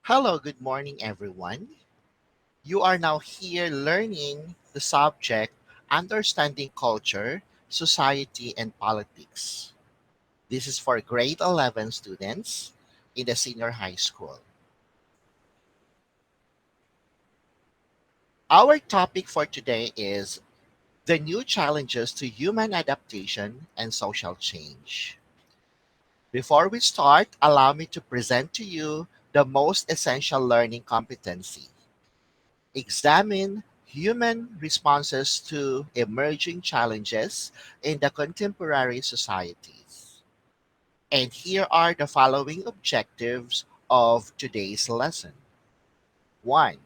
Hello, good morning, everyone. You are now here learning the subject Understanding Culture, Society, and Politics. This is for grade 11 students in the senior high school. Our topic for today is the new challenges to human adaptation and social change. Before we start, allow me to present to you the most essential learning competency. Examine human responses to emerging challenges in the contemporary societies. And here are the following objectives of today's lesson. 1.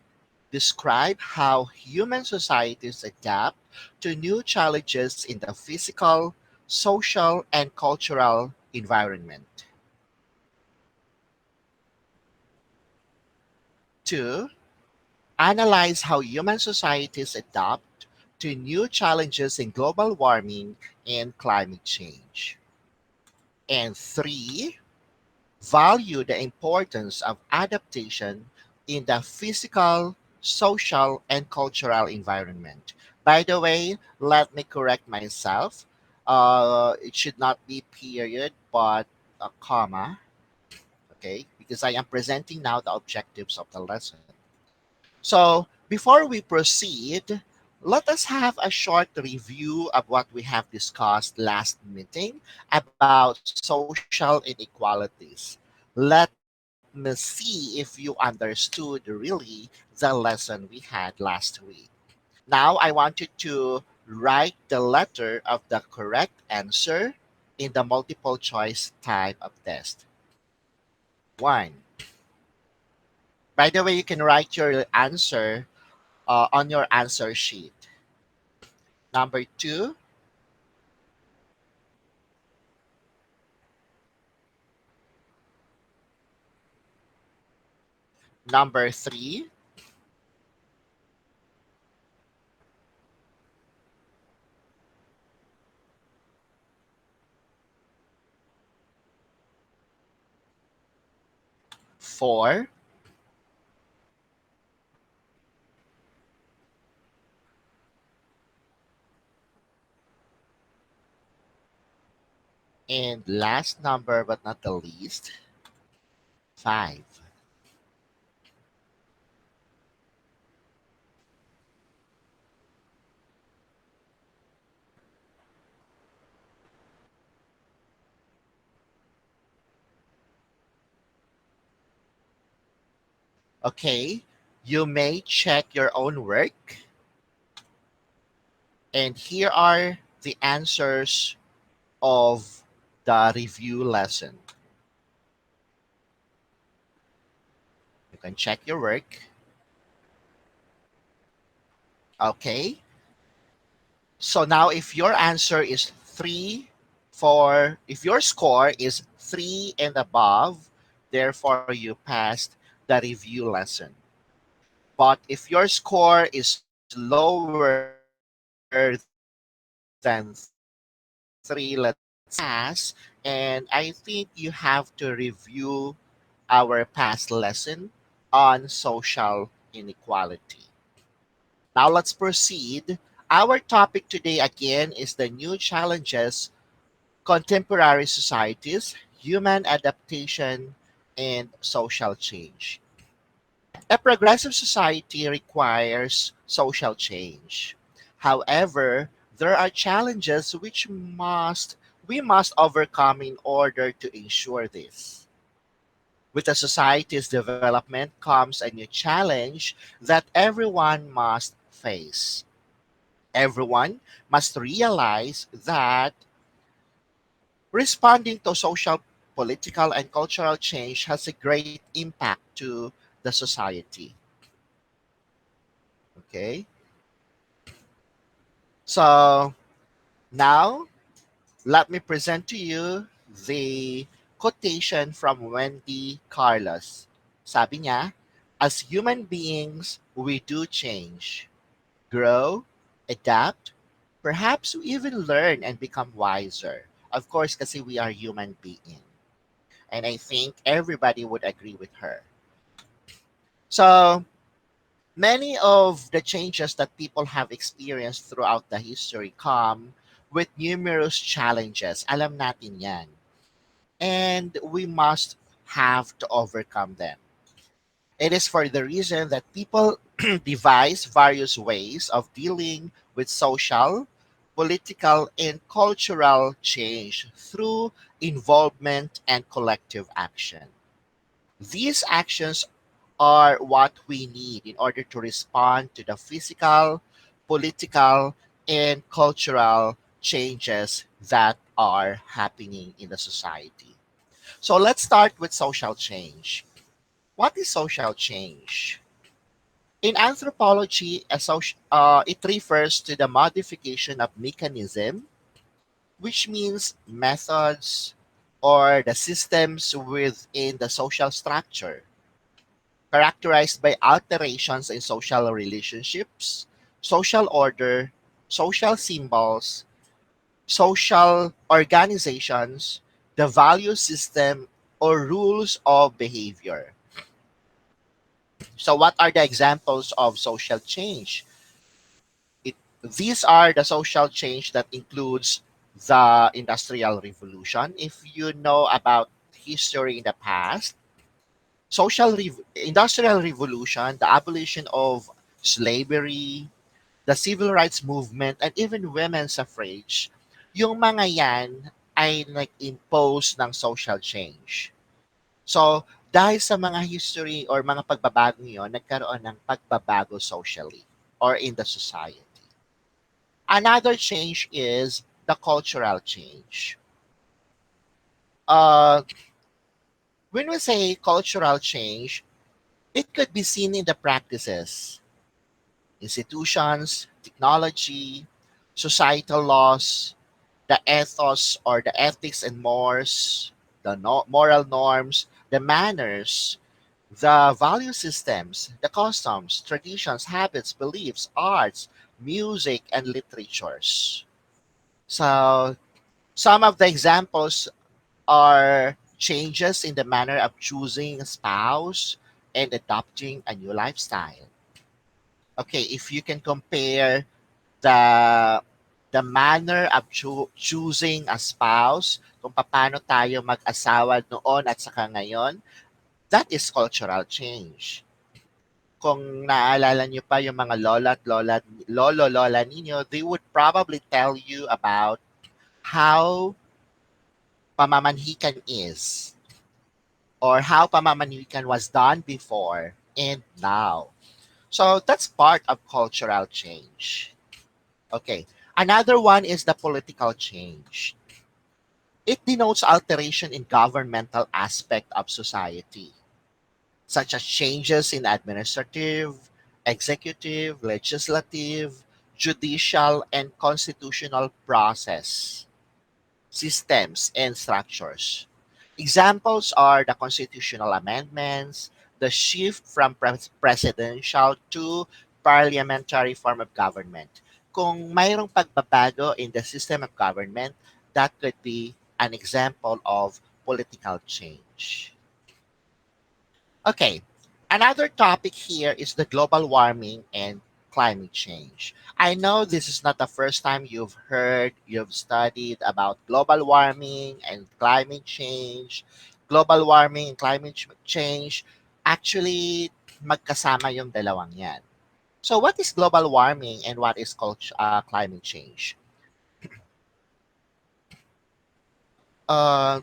Describe how human societies adapt to new challenges in the physical, social, and cultural environment. 2. Analyze how human societies adapt to new challenges in global warming and climate change. And 3, value the importance of adaptation in the physical, social, and cultural environment. By the way, let me correct myself. It should not be period, but a comma, okay? Because I am presenting now the objectives of the lesson. So, before we proceed, let us have a short review of what we have discussed last meeting about social inequalities. Let me see if you understood really the lesson we had last week. Now, I want you to write the letter of the correct answer in the multiple choice type of test. 1. By the way, you can write your answer on your answer sheet. Number 2, number 3, 4, and last number but not the least, 5. Okay, you may check your own work, and here are the answers of the review lesson. You can check your work. Okay, so now if your answer is 3, if your score is 3 and above, therefore you passed the review lesson. But if your score is lower than 3, let's say you pass, and I think you have to review our past lesson on social inequality. Now let's proceed. Our topic today again is the new challenges contemporary societies, human adaptation, and social change. A progressive society requires social change. However, there are challenges which we must overcome in order to ensure this. With a society's development comes a new challenge that everyone must face. Everyone must realize that responding to social, political, and cultural change has a great impact to the society. Okay? So now let me present to you the quotation from Wendy Carlos. Sabi niya, as human beings, we do change, grow, adapt, perhaps we even learn and become wiser. Of course, kasi we are human beings. And I think everybody would agree with her. So, many of the changes that people have experienced throughout the history come with numerous challenges. Alam natin yan. And we must have to overcome them. It is for the reason that people devise various ways of dealing with social, political, and cultural change through involvement and collective action. These actions are what we need in order to respond to the physical, political, and cultural changes that are happening in the society. So let's start with social change. What is social change? In anthropology, it refers to the modification of mechanism, which means methods or the systems within the social structure, characterized by alterations in social relationships, social order, social symbols, social organizations, the value system, or rules of behavior. So, what are the examples of social change? These are the social change that includes the Industrial Revolution. If you know about history in the past, Industrial Revolution, the abolition of slavery, the civil rights movement, and even women's suffrage, yung mga yan ay nag-impose ng social change. So, dahil sa mga history or mga pagbabagong yon, nagkaroon ng pagbabago socially or in the society. Another change is the cultural change. Uh, when we say cultural change, it could be seen in the practices, institutions, technology, societal laws, the ethos or the ethics and mores, the moral norms, the manners, the value systems, the customs, traditions, habits, beliefs, arts, music, and literatures. So, some of the examples are changes in the manner of choosing a spouse and adopting a new lifestyle. Okay, if you can compare the manner of choosing a spouse, kung paano tayo mag-asawa noon at saka ngayon, that is cultural change. Kung naalala niyo pa yung mga lolo-lola ninyo, they would probably tell you about how pamamanhikan is or how pamamanhikan was done before and now. So that's part of cultural change. Okay. Another one is the political change. It denotes alteration in governmental aspect of society, such as changes in administrative, executive, legislative, judicial, and constitutional process, systems, and structures. Examples are the constitutional amendments, the shift from presidential to parliamentary form of government. Kung mayroong pagbabago in the system of government, that could be an example of political change. Okay, another topic here is the global warming and climate change. I know this is not the first time you've studied about global warming and climate change. Global warming and change, actually, magkasama yung dalawang yan. So, what is global warming and what is climate change? Uh,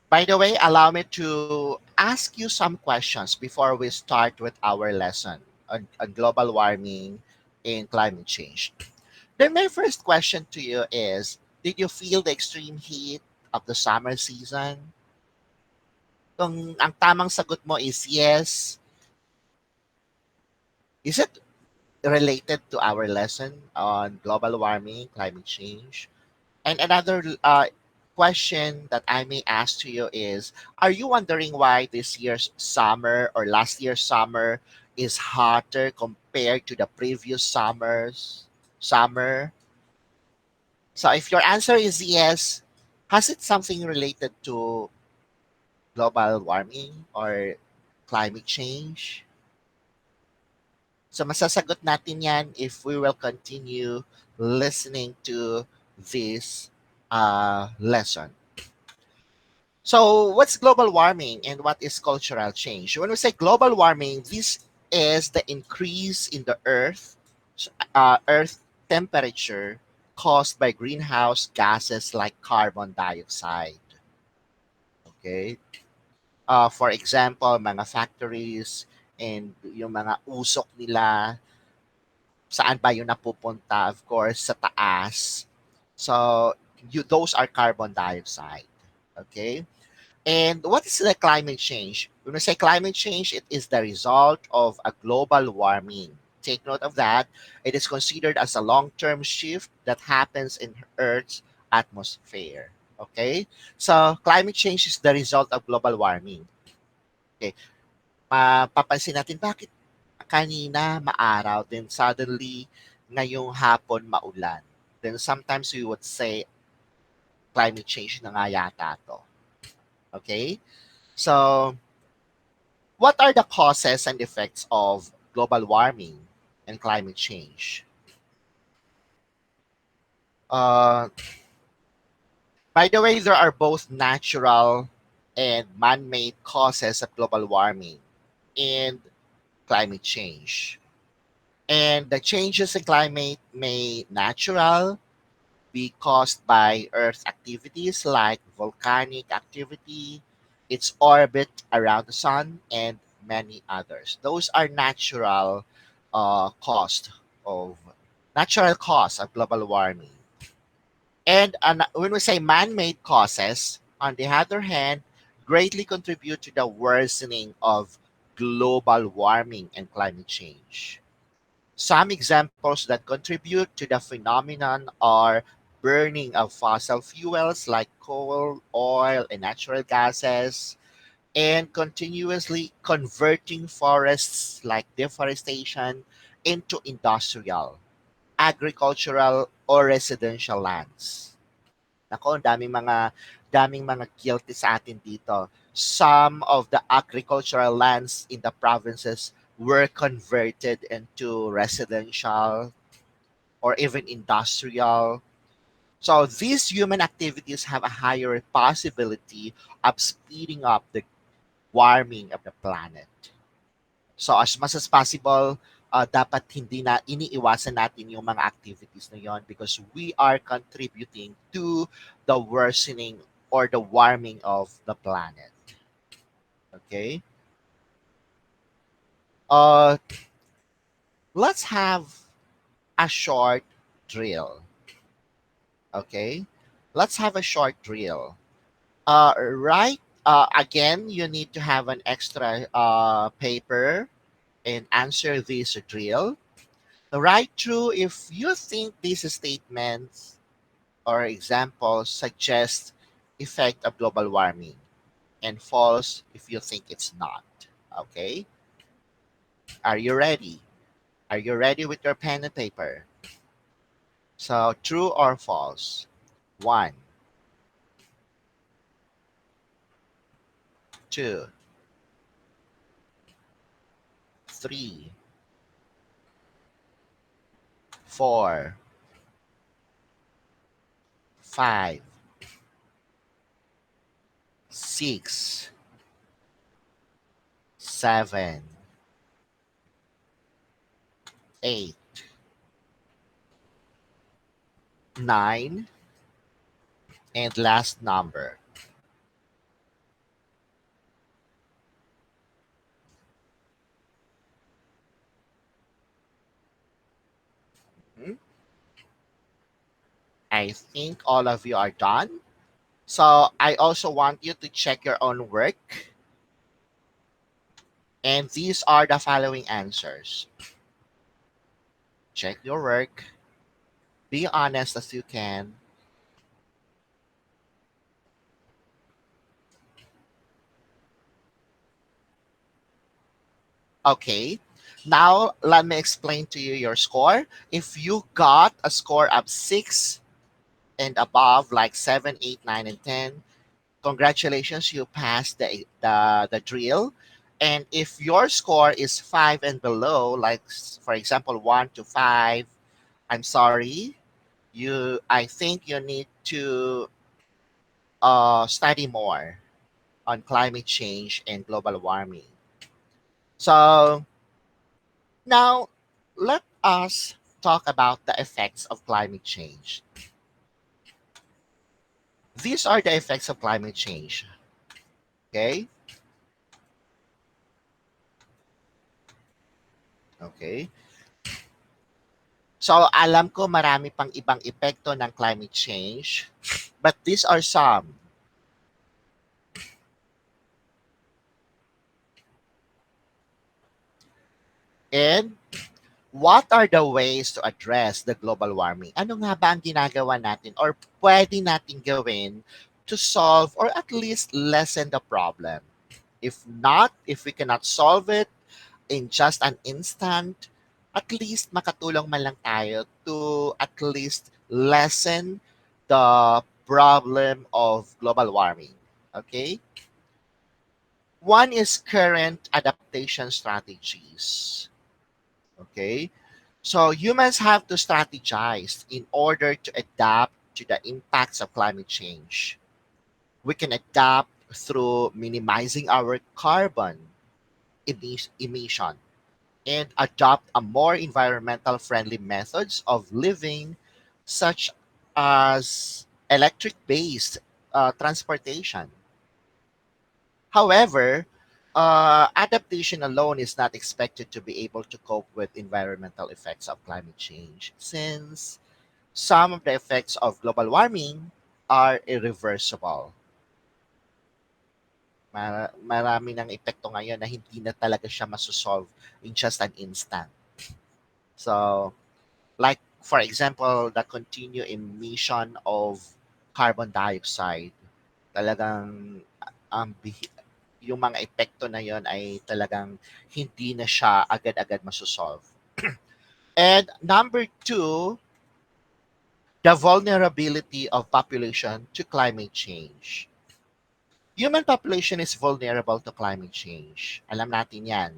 by the way, allow me to ask you some questions before we start with our lesson on global warming and climate change. Then my first question to you is, did you feel the extreme heat of the summer season? Kung ang tamang sagot mo is yes, is it related to our lesson on global warming, climate change? And another question that I may ask to you is, are you wondering why this year's summer or last year's summer is hotter compared to the previous summer? So if your answer is yes, has it something related to global warming or climate change? So masasagot natin yan if we will continue listening to this lesson. So what's global warming and what is cultural change? When we say global warming, this is the increase in the earth temperature caused by greenhouse gases like carbon dioxide. Okay? For example, mga factories and yung mga usok nila, saan ba yun napupunta? Of course, sa taas. So, those are carbon dioxide. Okay? And what is the climate change? When we say climate change, it is the result of a global warming. Take note of that. It is considered as a long term shift that happens in Earth's atmosphere. Okay? So, climate change is the result of global warming. Okay? Mapapansin natin bakit kanina maaraw, then suddenly ngayong hapon maulan. Then sometimes we would say climate change na nga yata to. Okay? So, what are the causes and effects of global warming and climate change? Uh, by the way, there are both natural and man made causes of global warming and climate change. And the changes in climate may natural be caused by Earth activities like volcanic activity, its orbit around the sun, and many others. Those are cost of natural cause of global warming. And when we say man-made causes, on the other hand, greatly contribute to the worsening of global warming and climate change. Some examples that contribute to the phenomenon are burning of fossil fuels like coal, oil, and natural gases, and continuously converting forests like deforestation into industrial, agricultural, or residential lands. Nako, daming mga guilty sa atin dito. Some of the agricultural lands in the provinces were converted into residential or even industrial. So these human activities have a higher possibility of speeding up the warming of the planet. So as much as possible, dapat hindi na iniiwasan natin yung mga activities na yon because we are contributing to the worsening or the warming of the planet. Okay? Uh, let's have a short drill. Okay? Let's have a short drill. Right. Again, you need to have an extra paper and answer this drill. Write through if you think these statements or examples suggest effect of global warming, and false if you think it's not. Okay? Are you ready? Are you ready with your pen and paper? So, true or false? One, two, three, four, five, six, seven, eight, nine, and last number. Hmm? I think all of you are done. So I also want you to check your own work. And these are the following answers. Check your work. Be honest as you can. Okay. Now let me explain to you your score. If you got a score of 6 and above, like 7, 8, 9, and 10, Congratulations, you passed the drill. And if your score is 5 and below, like for example 1 to 5, I'm sorry, I think you need to study more on climate change and global warming. So now let us talk about the effects of climate change. These are the effects of climate change. Okay? Okay. So alam ko marami pang ibang epekto ng climate change, but these are some. And what are the ways to address the global warming? Ano nga ba ang ginagawa natin or pwede natin gawin to solve or at least lessen the problem? If we cannot solve it in just an instant, at least makatulong man lang tayo to at least lessen the problem of global warming. Okay? One is current adaptation strategies. Okay? So humans have to strategize in order to adapt to the impacts of climate change. We can adapt through minimizing our carbon emission and adopt a more environmental friendly methods of living such as electric based transportation. However, adaptation alone is not expected to be able to cope with environmental effects of climate change since some of the effects of global warming are irreversible. Marami ng epekto ngayon na hindi na talaga siya masosolve in just an instant. So, like for example, the continued emission of carbon dioxide, talagang yung mga epekto na yon ay talagang hindi na siya agad-agad masosolve. And number two, the vulnerability of population to climate change. Human population is vulnerable to climate change. Alam natin yan.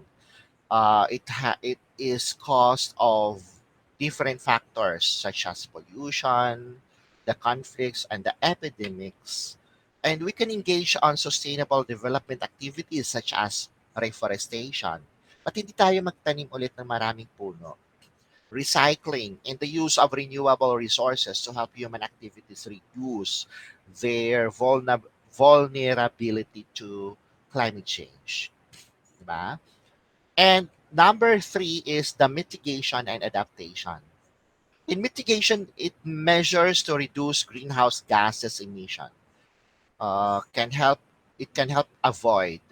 It is caused of different factors such as pollution, the conflicts, and the epidemics. And we can engage on sustainable development activities such as reforestation. But hindi tayo magtanim ulit ng maraming puno. Recycling and the use of renewable resources to help human activities reduce their vulnerability to climate change. Diba? And number three is the mitigation and adaptation. In mitigation, it measures to reduce greenhouse gases emission. Can help It can help avoid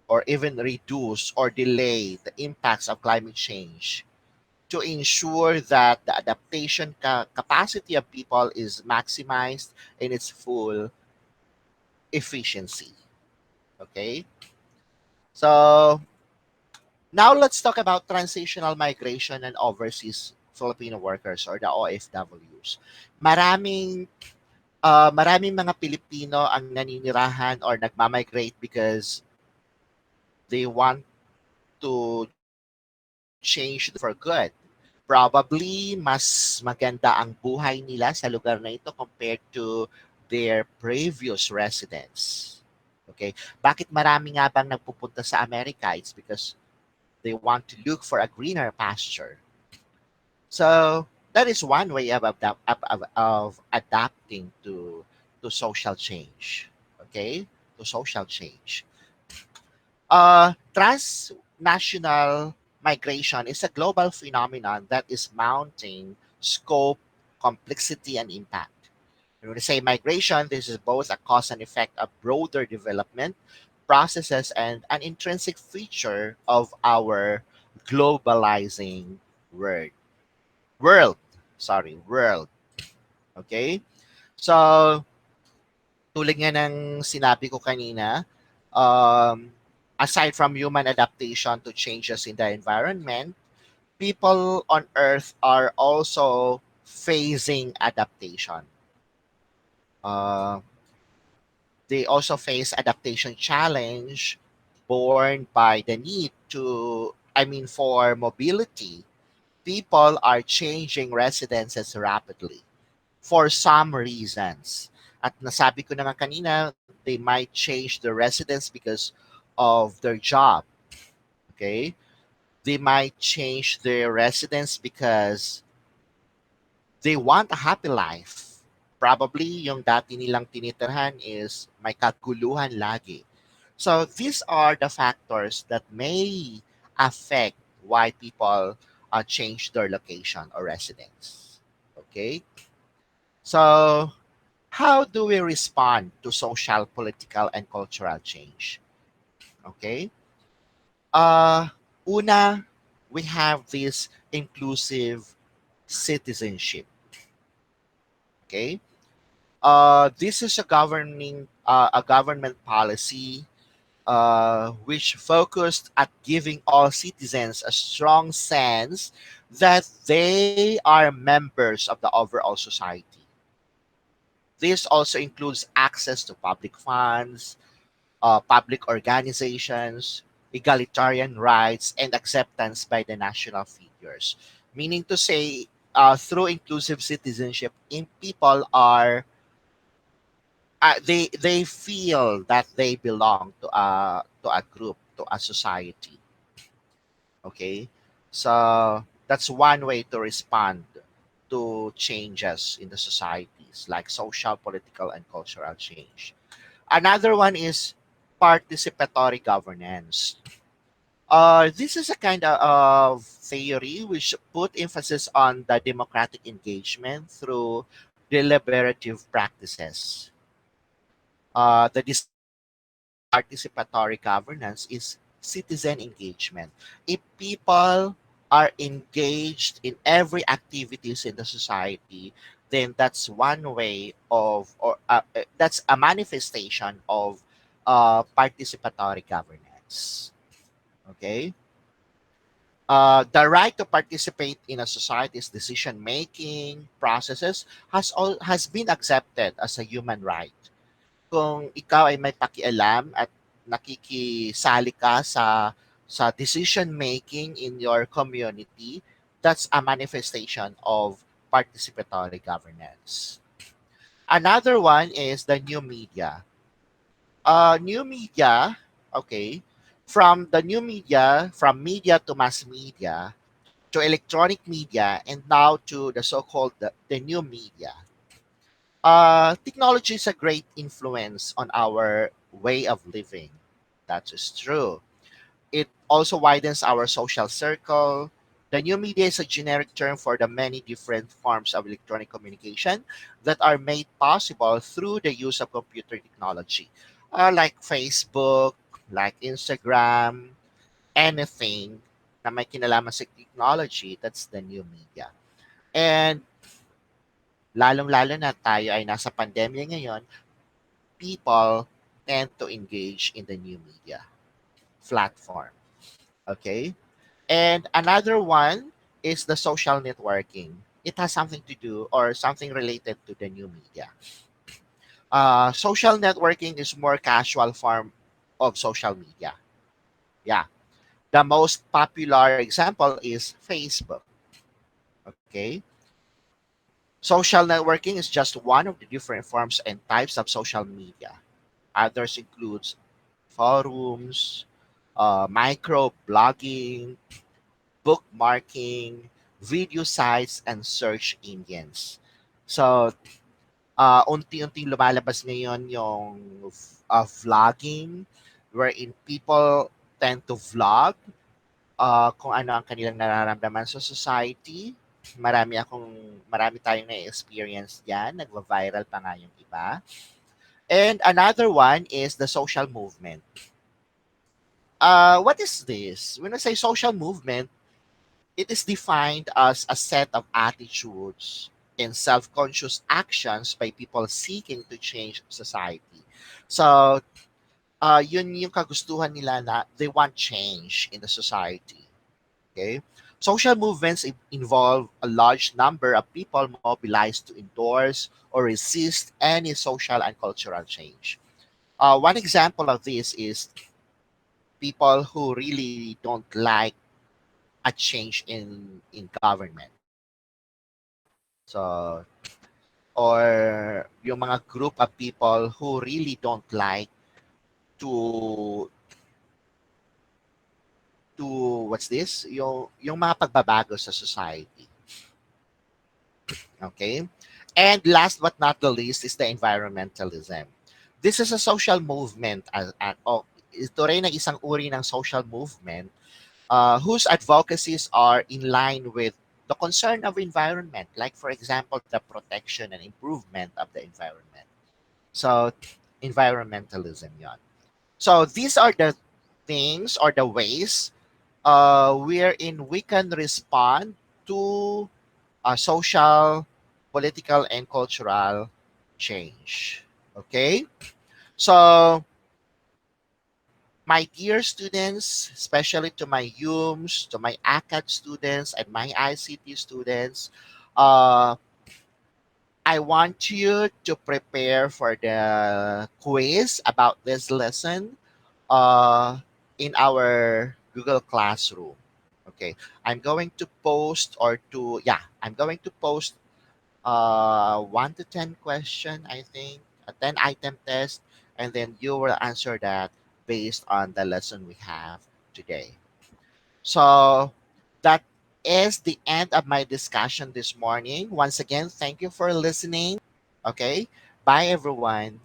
or even reduce or delay the impacts of climate change to ensure that the adaptation capacity of people is maximized in its full efficiency. Okay, so now let's talk about transitional migration and overseas Filipino workers or the OFWs. Maraming mga Pilipino ang naninirahan or nagmamigrate because they want to change for good. Probably mas maganda ang buhay nila sa lugar na ito compared to their previous residence. Okay? Bakit marami nga bang nagpupunta sa Amerika? It's because they want to look for a greener pasture. So that is one way of adapting to social change. Okay, to social change. Transnational migration is a global phenomenon that is mounting scope, complexity, and impact. When we say migration, this is both a cause and effect of broader development processes and an intrinsic feature of our globalizing world. World, world. Okay? So, tulad nga ng sinabi ko kanina, aside from human adaptation to changes in the environment, people on Earth are also facing adaptation. Uh, They also face adaptation challenge born by the need for mobility. People are changing residences rapidly for some reasons. At nasabi ko na nga kanina, they might change their residence because of their job. Okay? They might change their residence because they want a happy life. Probably yung dati nilang tinitirhan is may kaguluhan lagi. So these are the factors that may affect why people change their location or residence. Okay? So how do we respond to social, political, and cultural change? Okay? Uh, Una, we have this inclusive citizenship. Okay? This is a government policy which focused at giving all citizens a strong sense that they are members of the overall society. This also includes access to public funds, public organizations, egalitarian rights, and acceptance by the national figures. Meaning to say, through inclusive citizenship, in people are they feel that they belong to a group, to a society. Okay, so that's one way to respond to changes in the societies, like social, political, and cultural change. Another one is participatory governance. This is a kind of theory which put emphasis on the democratic engagement through deliberative practices. The desire of participatory governance is citizen engagement. If people are engaged in every activities in the society, then that's one way of, or that's a manifestation of participatory governance. Okay. The right to participate in a society's decision making processes has been accepted as a human right. Kung ikaw ay may pakialam at nakikisali ka sa decision making in your community, that's a manifestation of participatory governance. Another one is the new media. New media, okay, from the new media, from media to mass media to electronic media and now to the so-called the new media. Technology is a great influence on our way of living. That is true. It also widens our social circle. The new media is a generic term for the many different forms of electronic communication that are made possible through the use of computer technology, like Facebook, like Instagram, anything na may kinalaman sa technology, that's the new media. And lalong-lalo na tayo ay nasa pandemya ngayon, people tend to engage in the new media platform. Okay? And another one is the social networking. It has something to do or something related to the new media. Social networking is more casual form of social media. Yeah. The most popular example is Facebook. Okay. Social networking is just one of the different forms and types of social media. Others includes forums, micro blogging, bookmarking, video sites, and search engines. So, unti-unting lumalabas ngayon yung vlogging, wherein people tend to vlog kung ano ang kanilang nararamdaman sa society. Marami tayong na-experience diyan, nagva-viral pa nga yung iba. And another one is the social movement. What is this? When I say social movement, it is defined as a set of attitudes and self-conscious actions by people seeking to change society. So, yun yung kagustuhan nila na they want change in the society. Okay? Social movements involve a large number of people mobilized to endorse or resist any social and cultural change. One example of this is people who really don't like a change in government. So, or yung mga group of people who really don't like to to what's this? Yung mga pagbabago sa society. Okay? And last but not the least is the environmentalism. This is a social movement ito rin ang isang uri ng social movement whose advocacies are in line with the concern of environment, like for example, the protection and improvement of the environment. So, environmentalism yon. So, these are the things or the ways wherein we can respond to social, political, and cultural change. Okay? So, my dear students, especially to my UMS, to my ACAD students, and my ICT students, uh, I want you to prepare for the quiz about this lesson uh, in our Google Classroom. Okay, I'm going to post 1 to 10 question, I think, a 10 item test, and then you will answer that based on the lesson we have today. So that is the end of my discussion this morning. Once again, thank you for listening. Okay, bye everyone.